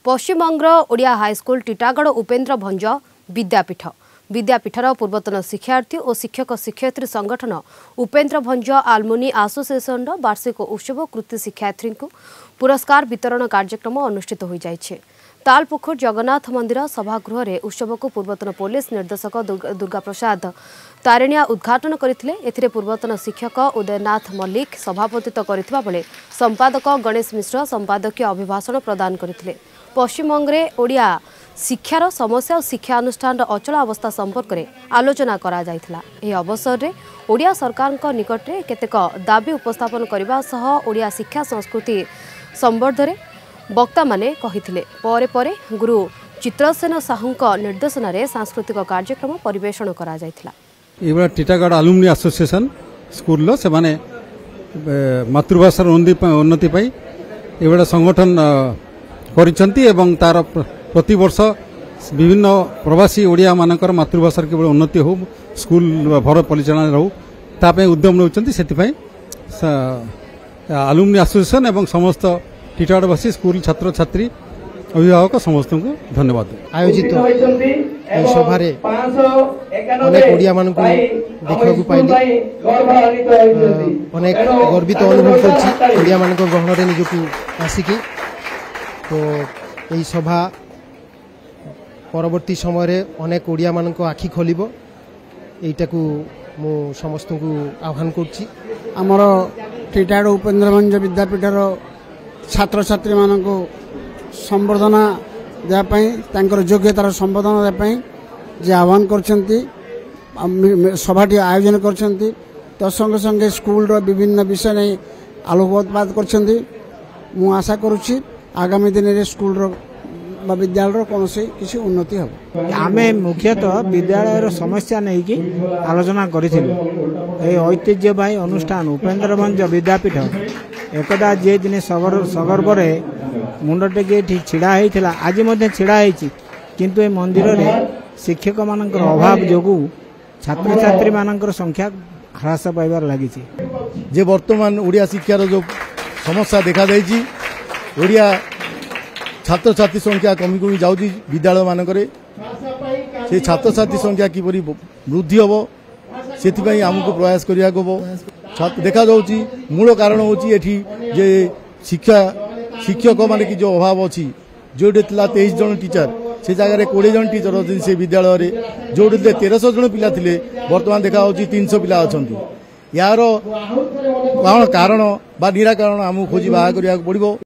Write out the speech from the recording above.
Paschim Banga Odia high school Titagarh Upendra भंज विद्यापीठ विद्यापीठर पूर्वतन शिक्षार्थी और शिक्षक शिक्षयित्री संगठन उपेन्द्र भंज आलमुनि एसोसिएशन वार्षिक उत्सव कृति शिक्षार्थी को पुरस्कार वितरण कार्यक्रम अनुष्ठित हो जाइए। तालपोखर जगन्नाथ मंदिर सभागृह में उत्सव को पूर्वतन पुलिस निर्देशक दुर्गा प्रसाद तारिणिया उद्घाटन करते। पूर्वतन शिक्षक उदयनाथ मल्लिक सभापतित्व करथिबा बेले संपादक गणेश मिश्र संपादकीय अभिभाषण प्रदान करथिले। पश्चिमबंग में ओडिया शिक्षार समस्या और शिक्षानुष्ठान अचल अवस्था संपर्क में आलोचना करा जायथिला। एही अवसर में ओडिया सरकार निकट में केतेक दाबी उपस्थापन करने सह ओडिया शिक्षा संस्कृति संवर्धन वक्ता माने कहिथिले। परे परे गुरु चित्रसेन साहूक निर्देशन में सांस्कृतिक कार्यक्रम परिवेषण करा जायथिला। एबा टीटागढ़ आलुमनी एसोसिएशन स्कूल से माने मातृभाषार उन्नति पाई एबा संगठन करिसंती एवं तार प्रति वर्ष विभिन्न प्रवासी ओडिया मानकर मातृभाषार केवल उन्नति हो स्कूल भर परिचालन रहू तापे उद्यम नउचंती। सेति आलुमनी एसोसिएशन एवं समस्त टीटागढ़वासी स्कूल छात्र छात्री अभिभावक समस्त को धन्यवाद। आयोजित सभा अनेक ओडिया मान देखा पाइली अनेक गर्वित अनुभव कर ओडिया मान गहन निजक आसिकी। तो यही सभा परवर्ती समय अनेक ओडिया मान आखि खोल यहीटा को मु समस्त को आह्वान करछि। आमर टीटागढ़ उपेन्द्र भंज विद्यापीठर छात्र छात्री मान संवर्धना देवाई योग्यतार संवर्धना देवाई जे आह्वान करछंती सभाटी आयोजन करछंती। तो संगे संगे स्कूल विभिन्न विषय नहीं आलोकपात करछंती। मु आशा करुछि आगामी दिन में स्कूल विद्यालय कौन से किसी उन्नति हम आमे मुख्यतः विद्यालय समस्या नहीं कि आलोचना करिथिलु। ऐतिह्यवाही अनुष्ठान उपेन्द्र भंज विद्यापीठ एकदा जे दिन सगर्भ मुंड टेकी छिड़ा होता आज छिड़ा होती किंतु ए मंदिर में शिक्षक मान अभाव जोगु छात्र छात्री मान संख्या ह्रास पाइबार लगी। जे वर्तमान ओडिया शिक्षार जो समस्या देखा जाइए ओडिया छात्र छात्री संख्या कमी कमी जाऊँगी विद्यालय मानक से छात्र छात्री संख्या किपरि वृद्धि हम से आमको प्रयास करिया देखा जाऊँगी। मूल कारण होची जे शिक्षा शिक्षक मान की जो अभाव अच्छी जोटे 23 जन टीचर से जगह 20 जन टीचर अच्छे से विद्यालय जोटे 1300 जन पिला थिले वर्तमान देखा 300 पिला अच्छा। यार कारण बा निराकरण आमको खोजी बाहर करिया पड़िबो।